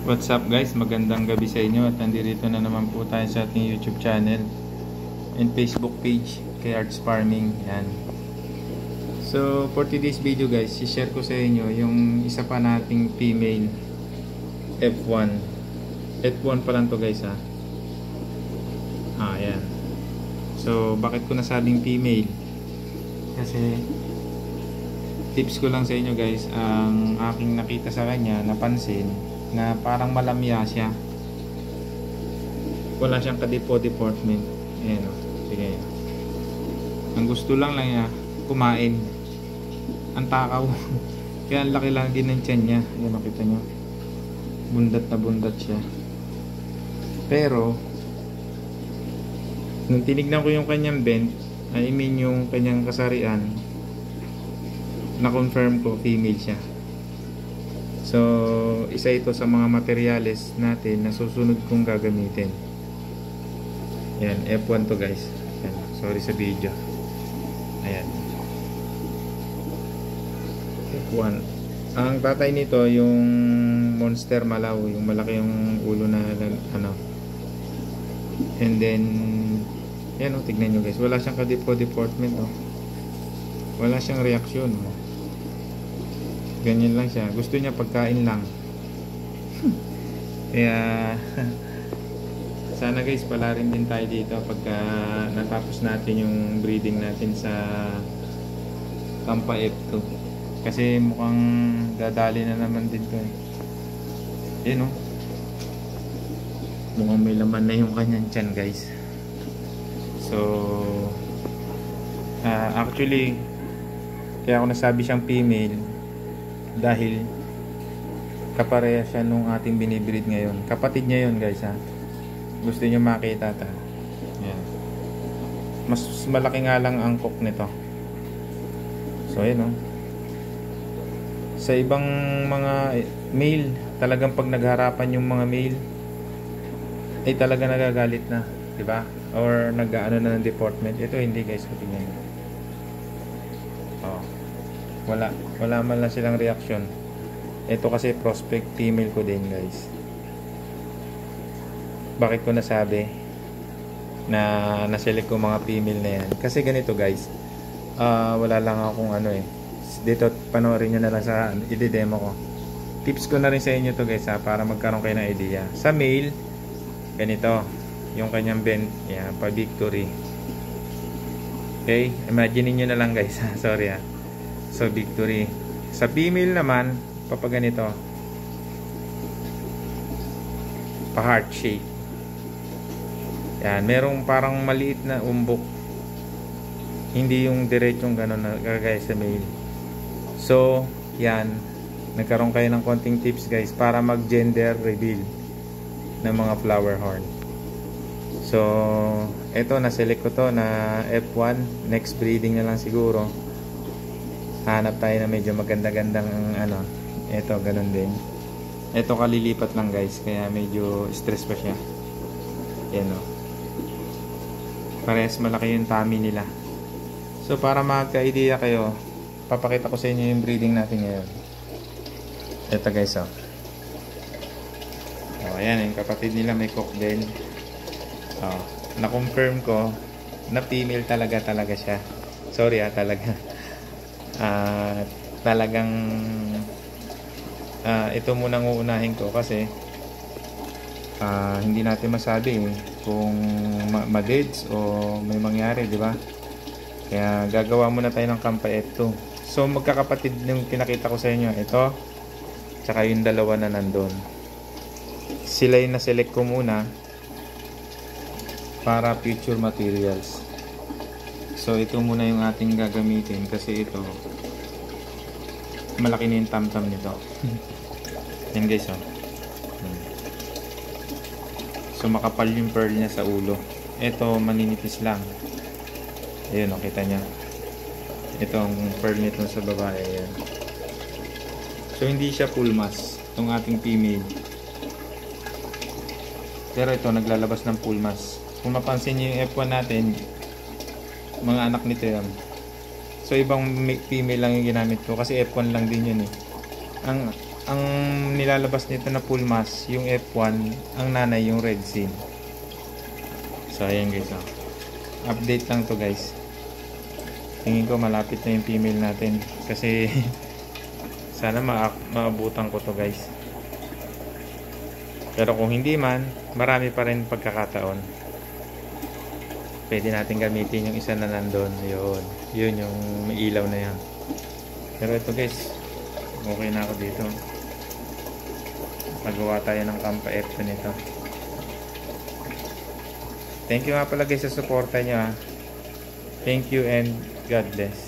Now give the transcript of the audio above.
What's up guys, magandang gabi sa inyo at nandito na naman po tayo sa ating YouTube channel and Facebook page kay Arts Farming. Yan. So for today's video guys, i-share ko sa inyo yung isa pa nating female F1. F1 pa lang to guys ha. Yan. So bakit ko nasabing female? Kasi tips ko lang sa inyo guys, ang aking nakita sa kanya, napansin na parang malamya siya, wala siyang kadipo-deportment. Ayan o, sige, ang gusto lang niya kumain, ang takaw. Kaya ang laki lang din ng tiyan niya. Ayan o, kita nyo, bundat na bundat siya. Pero nung tinignan ko yung kanyang bent, I mean yung kanyang kasarian, na-confirm ko female siya. So, isa ito sa mga materyales natin na susunod kong gagamitin. Ayan, F1 to guys. Ayan, sorry sa video. Ayan. F1. Ang tatay nito, yung Monster Malaw, yung malaki yung ulo na ano. And then, ayan o, tignan nyo guys. Wala siyang kadipo-deportment o. Wala siyang reaksyon o. Ganyan lang siya. Gusto niya pagkain lang. Kaya sana guys palarin din tayo dito pagka natapos natin yung breeding natin sa Tampa F2. Kasi mukhang dadali na naman din to eh. Yan o. Mukhang may laman na yung kanyang tiyan guys. So actually kaya ako nasabi siyang female dahil kapareha siya nung ating binibreed ngayon. Kapatid niya yun guys ha. Gusto niyo makita ta. Yan. Mas malaki nga lang ang cock nito. So ayan o. Sa ibang mga male, talagang pag nagharapan yung mga male ay talaga nagagalit na, di ba? Or nag-aano na ng deportment. Ito hindi guys, tingnan niyo. Wala man lang silang reaction. Ito kasi prospect female ko din guys. Bakit ko nasabi na naselect ko mga female na yan? Kasi ganito guys, wala lang akong ano eh. Dito panoorin nyo na lang sa i-demo ko. Tips ko na rin sa inyo to guys ha, para magkaroon kayo ng idea. Sa male, ganito yung kanyang bend, yan, pa victory. Okay, imagine niyo na lang guys ha. Sorry ha. So victory. Sa female naman, papaganito, pa heart shape. Yan, merong parang maliit na umbok, hindi yung diretsong gano'n na kagaya sa male. So yan, nagkaroon kayo ng konting tips guys para mag gender reveal ng mga flower horn. So eto, na-select ko to na F1. Next breeding na lang siguro hanap tayo na medyo maganda-gandang ano. Ito, ganun din. Ito kalilipat lang guys, kaya medyo stress pa siya. Yan o. Parehas malaki yung tummy nila. So para magka-idea kayo, papakita ko sa inyo yung breeding natin ngayon. Ito guys o. Ayan, yung kapatid nila may cock din. Na-confirm ko na female talaga siya. Sorry talaga. Talagang ito munang uunahin ko kasi hindi natin masabi kung ma-deads o may mangyari, di ba? Kaya gagawa muna tayo ng Tampa F2. So magkakapatid yung pinakita ko sa inyo, ito tsaka yung dalawa na nandun. Sila yung na-select ko muna para future materials. So ito muna yung ating gagamitin kasi ito malaki na yung tam-tam nito. Yan guys o. So makapal yung pearl niya sa ulo. Ito maninipis lang. Ayun o, kita nya. Itong pearl nito sa babae. Ayan. So hindi siya full mass itong ating female. Pero ito naglalabas ng full mass. Kung mapansin niyo yung F1 natin, mga anak nito yan. So ibang female lang yung ginamit ko kasi F1 lang din yun eh. Ang ang nilalabas nito na full mass, yung F1, ang nanay yung red seal. So ayan guys, oh. Update lang to guys. Tingin ko malapit na yung female natin kasi sana maabutan ko to guys. Pero kung hindi man, marami pa rin pagkakataon. Pwede natin gamitin yung isa na nandun. Yun yung may ilaw na yan. Pero ito guys, okay na ako dito. Magawa tayo ng Kampa F2 nito. Thank you nga pala guys sa suporta nyo. Thank you and God bless.